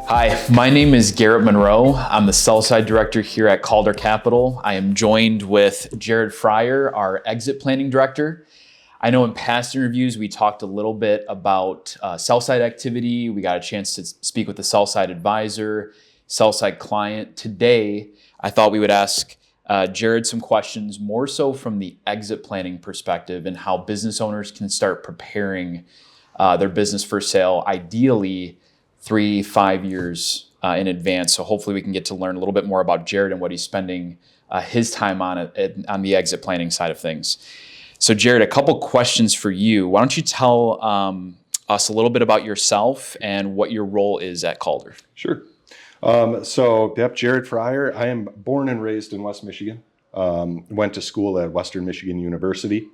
Hi, my name is Garrett Monroe. I'm the sell-side director here at Calder Capital. I am joined with Jared Friar, our exit planning director. I know in past interviews, we talked a little bit about sell-side activity. We got a chance to speak with the sell-side advisor, sell-side client. Today, I thought we would ask Jared some questions more so from the exit planning perspective and how business owners can start preparing their business for sale, ideally 3-5 years in advance. So hopefully we can get to learn a little bit more about Jared and what he's spending his time on the exit planning side of things. So Jared, a couple questions for you. Why don't you tell us a little bit about yourself and what your role is at Calder? Sure. Jared Friar. I am born and raised in West Michigan. Went to school at Western Michigan University.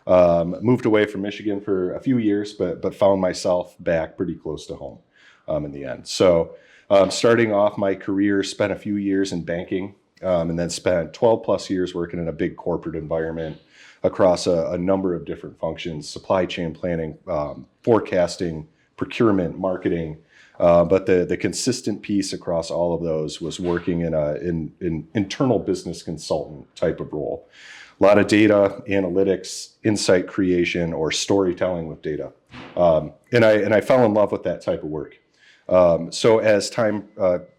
Moved away from Michigan for a few years, but found myself back pretty close to home in the end. So starting off my career, spent a few years in banking, and then spent 12 plus years working in a big corporate environment across a number of different functions: supply chain planning, forecasting, procurement, marketing. But the consistent piece across all of those was working in internal business consultant type of role. A lot of data, analytics, insight creation, or storytelling with data. And I fell in love with that type of work. So as time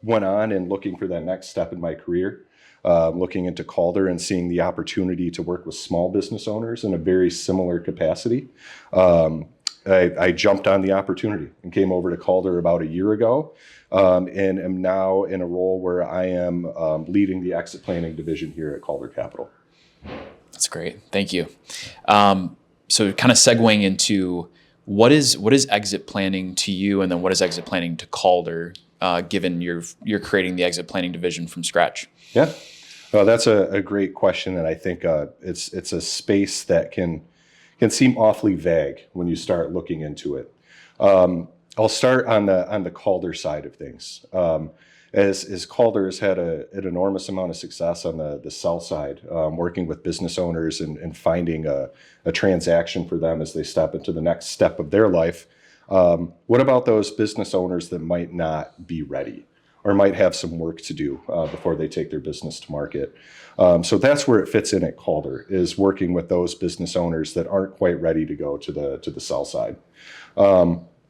went on and looking for that next step in my career, looking into Calder and seeing the opportunity to work with small business owners in a very similar capacity, I jumped on the opportunity and came over to Calder about a year ago, and am now in a role where I am leading the exit planning division here at Calder Capital. That's great. Thank you. So kind of segueing into what is exit planning to you, and then what is exit planning to Calder, given you're creating the exit planning division from scratch? Yeah, well, that's a great question, and I think it's a space that can seem awfully vague when you start looking into it. I'll start on the Calder side of things. As Calder has had an enormous amount of success on the sell side, working with business owners and finding a transaction for them as they step into the next step of their life. What about those business owners that might not be ready or might have some work to do before they take their business to market? So that's where it fits in at Calder, is working with those business owners that aren't quite ready to go to the sell side.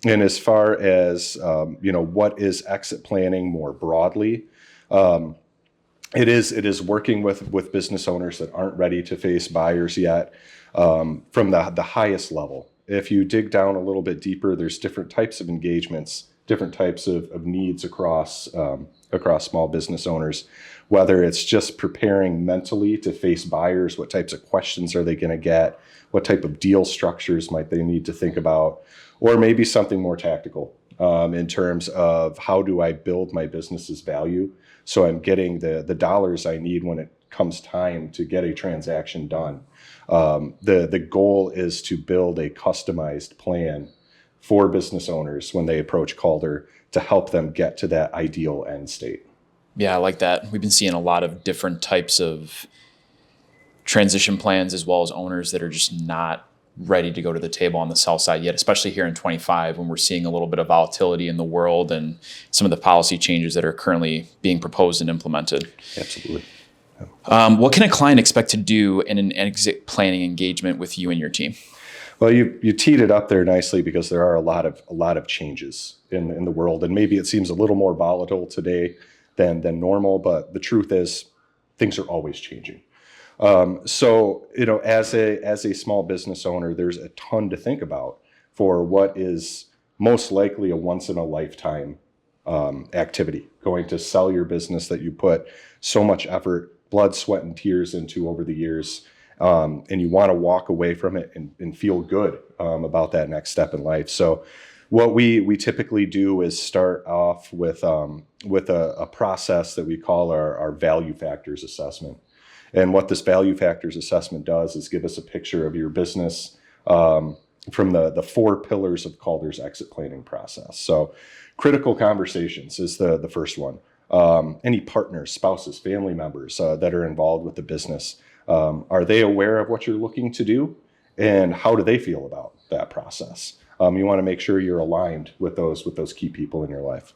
And as far as what is exit planning more broadly, it is working with business owners that aren't ready to face buyers yet, from the highest level. If you dig down a little bit deeper, there's different types of engagements, different types of needs across small business owners. Whether it's just preparing mentally to face buyers, what types of questions are they going to get, what type of deal structures might they need to think about, or maybe something more tactical in terms of how do I build my business's value so I'm getting the dollars I need when it comes time to get a transaction done. The goal is to build a customized plan for business owners when they approach Calder to help them get to that ideal end state. Yeah, I like that. We've been seeing a lot of different types of transition plans, as well as owners that are just not ready to go to the table on the sell side yet, especially here in 25 when we're seeing a little bit of volatility in the world and some of the policy changes that are currently being proposed and implemented. Absolutely. What can a client expect to do in an exit planning engagement with you and your team? Well, you teed it up there nicely, because there are a lot of changes in the world, and maybe it seems a little more volatile today than normal, but the truth is things are always changing. So as a small business owner, there's a ton to think about for what is most likely a once in a lifetime activity, going to sell your business that you put so much effort, blood, sweat, and tears into over the years. And you want to walk away from it and feel good about that next step in life. So what we typically do is start off with a process that we call our value factors assessment. And what this value factors assessment does is give us a picture of your business from the 4 pillars of Calder's exit planning process. So critical conversations is the first one. Any partners, spouses, family members that are involved with the business. Are they aware of what you're looking to do, and how do they feel about that process? You want to make sure you're aligned with those key people in your life.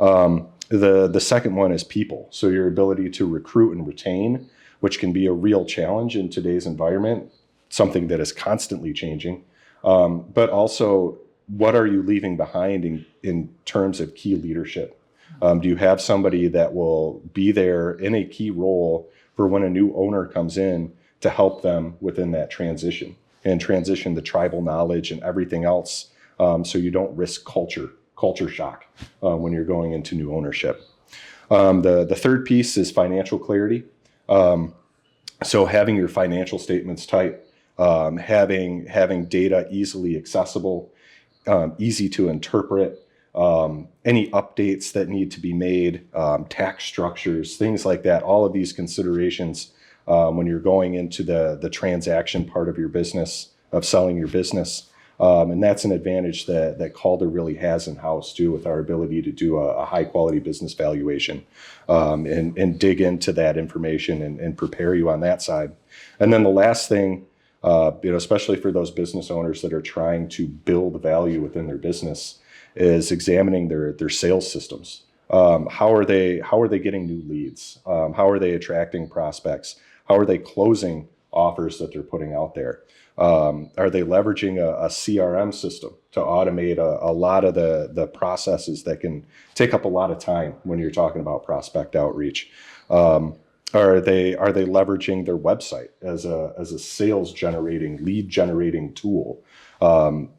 The second one is people. So your ability to recruit and retain, which can be a real challenge in today's environment, something that is constantly changing. But also, what are you leaving behind in terms of key leadership? Do you have somebody that will be there in a key role for when a new owner comes in to help them within that transition and transition the tribal knowledge and everything else, so you don't risk culture shock when you're going into new ownership. The third piece is financial clarity. So having your financial statements tight, having data easily accessible, easy to interpret, any updates that need to be made, tax structures, things like that, all of these considerations when you're going into the transaction part of your business, of selling your business. And that's an advantage that Calder really has in-house too, with our ability to do a high quality business valuation and dig into that information and prepare you on that side. And then the last thing, especially for those business owners that are trying to build value within their business, is examining their sales systems. How are they getting new leads? How are they attracting prospects? How are they closing offers that they're putting out there? Are they leveraging a CRM system to automate a lot of the processes that can take up a lot of time when you're talking about prospect outreach? Are they leveraging their website as a sales generating, lead generating tool?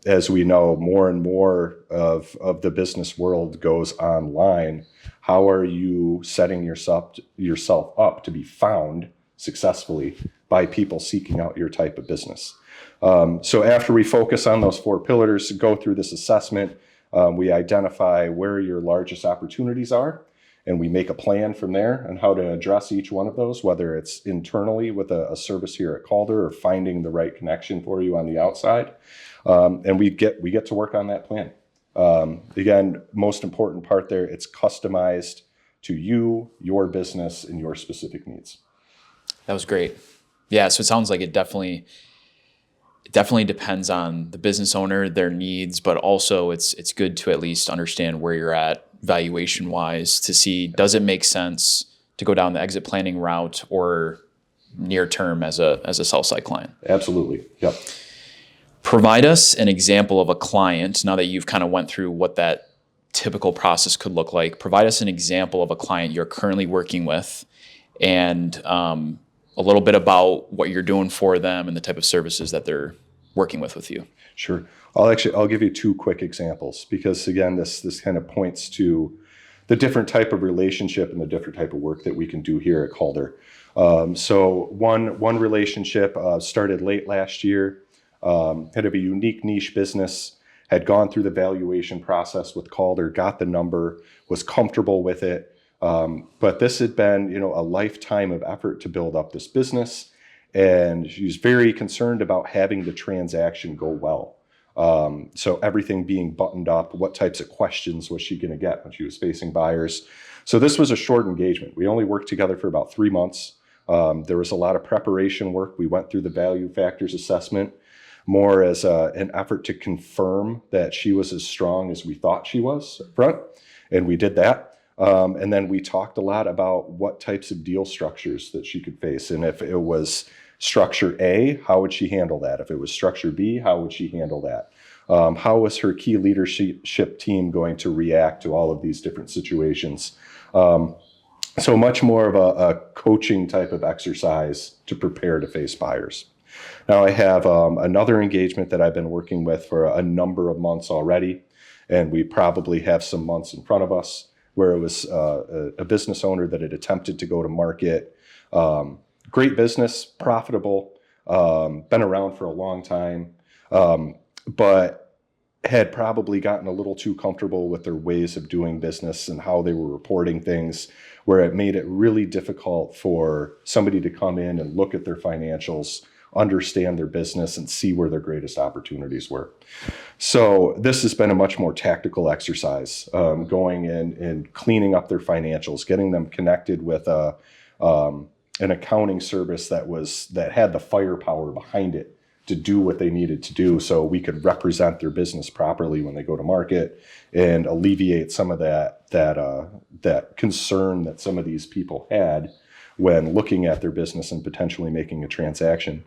As we know, more and more of the business world goes online. How are you setting yourself up to be found successfully by people seeking out your type of business? So after we focus on those four pillars, go through this assessment, we identify where your largest opportunities are, and we make a plan from there on how to address each one of those, whether it's internally with a service here at Calder or finding the right connection for you on the outside. And we get to work on that plan. Again, most important part there, it's customized to you, your business, and your specific needs. That was great. Yeah, so it sounds like it definitely depends on the business owner, their needs, but also it's good to at least understand where you're at valuation wise to see, does it make sense to go down the exit planning route or near term as a sell side client? Absolutely. Yep. Provide us an example of a client, now that you've kind of went through what that typical process could look like. Provide us an example of a client you're currently working with and a little bit about what you're doing for them and the type of services that they're working with you. Sure. I'll give you two quick examples because again, this kind of points to the different type of relationship and the different type of work that we can do here at Calder. So one relationship started late last year, had a unique niche business, had gone through the valuation process with Calder, got the number, was comfortable with it. But this had been, a lifetime of effort to build up this business. And she was very concerned about having the transaction go well. So everything being buttoned up, what types of questions was she going to get when she was facing buyers? So this was a short engagement. We only worked together for about 3 months. There was a lot of preparation work. We went through the value factors assessment more as an effort to confirm that she was as strong as we thought she was up front. And we did that. And then we talked a lot about what types of deal structures that she could face. And if it was structure A, how would she handle that? If it was structure B, how would she handle that? How was her key leadership team going to react to all of these different situations? So much more of a coaching type of exercise to prepare to face buyers. Now I have another engagement that I've been working with for a number of months already, and we probably have some months in front of us, where it was a business owner that had attempted to go to market. Great business, profitable, been around for a long time, but had probably gotten a little too comfortable with their ways of doing business and how they were reporting things, where it made it really difficult for somebody to come in and look at their financials, understand their business, and see where their greatest opportunities were. So this has been a much more tactical exercise, going in and cleaning up their financials, getting them connected with an accounting service that had the firepower behind it to do what they needed to do so we could represent their business properly when they go to market and alleviate some of that concern that some of these people had when looking at their business and potentially making a transaction.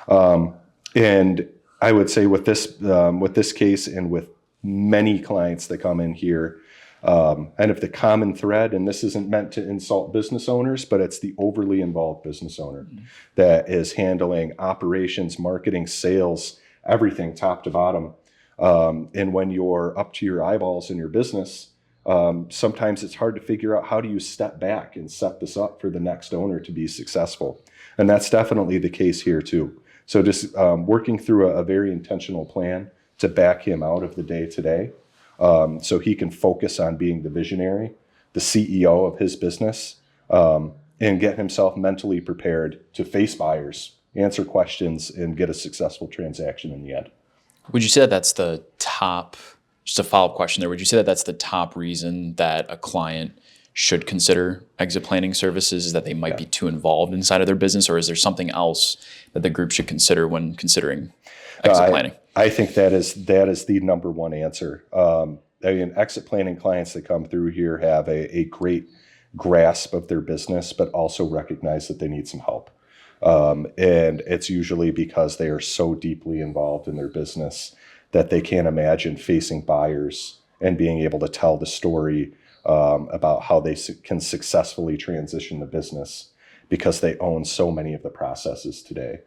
And I would say with this case and with many clients that come in here, and if the common thread, and this isn't meant to insult business owners, but it's the overly involved business owner that is handling operations, marketing, sales, everything top to bottom. And when you're up to your eyeballs in your business, sometimes it's hard to figure out how do you step back and set this up for the next owner to be successful. And that's definitely the case here too. So just working through a very intentional plan to back him out of the day-to-day. So he can focus on being the visionary, the CEO of his business, and get himself mentally prepared to face buyers, answer questions, and get a successful transaction in the end. Would you say that that's the top, just a follow-up question there, would you say that that's the top reason that a client should consider exit planning services, is that they might be too involved inside of their business, or is there something else that the group should consider when considering exit planning? I think that is the number one answer. Exit planning clients that come through here have a great grasp of their business, but also recognize that they need some help. And it's usually because they are so deeply involved in their business that they can't imagine facing buyers and being able to tell the story about how they can successfully transition the business because they own so many of the processes today.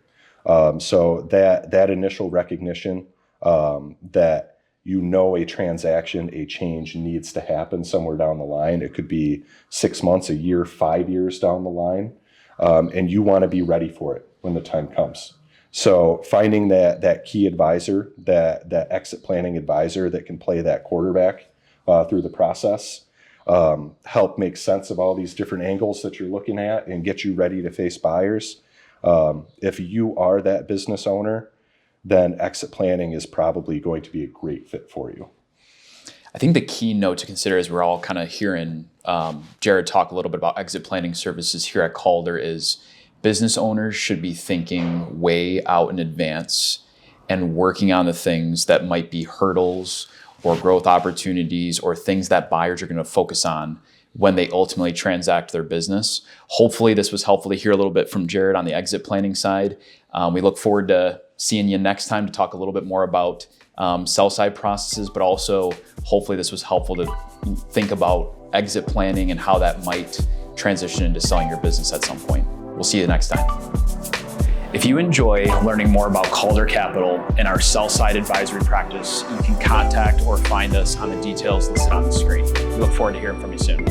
So that initial recognition that a transaction, a change needs to happen somewhere down the line. It could be 6 months, a year, 5 years down the line, and you want to be ready for it when the time comes. So finding that key advisor, that exit planning advisor that can play that quarterback through the process, help make sense of all these different angles that you're looking at and get you ready to face buyers. If you are that business owner, then exit planning is probably going to be a great fit for you. I think the key note to consider as we're all kind of hearing Jared talk a little bit about exit planning services here at Calder is business owners should be thinking way out in advance and working on the things that might be hurdles or growth opportunities or things that buyers are going to focus on when they ultimately transact their business. Hopefully this was helpful to hear a little bit from Jared on the exit planning side. We look forward to seeing you next time to talk a little bit more about sell side processes, but also hopefully this was helpful to think about exit planning and how that might transition into selling your business at some point. We'll see you next time. If you enjoy learning more about Calder Capital and our sell-side advisory practice, you can contact or find us on the details listed on the screen. We look forward to hearing from you soon.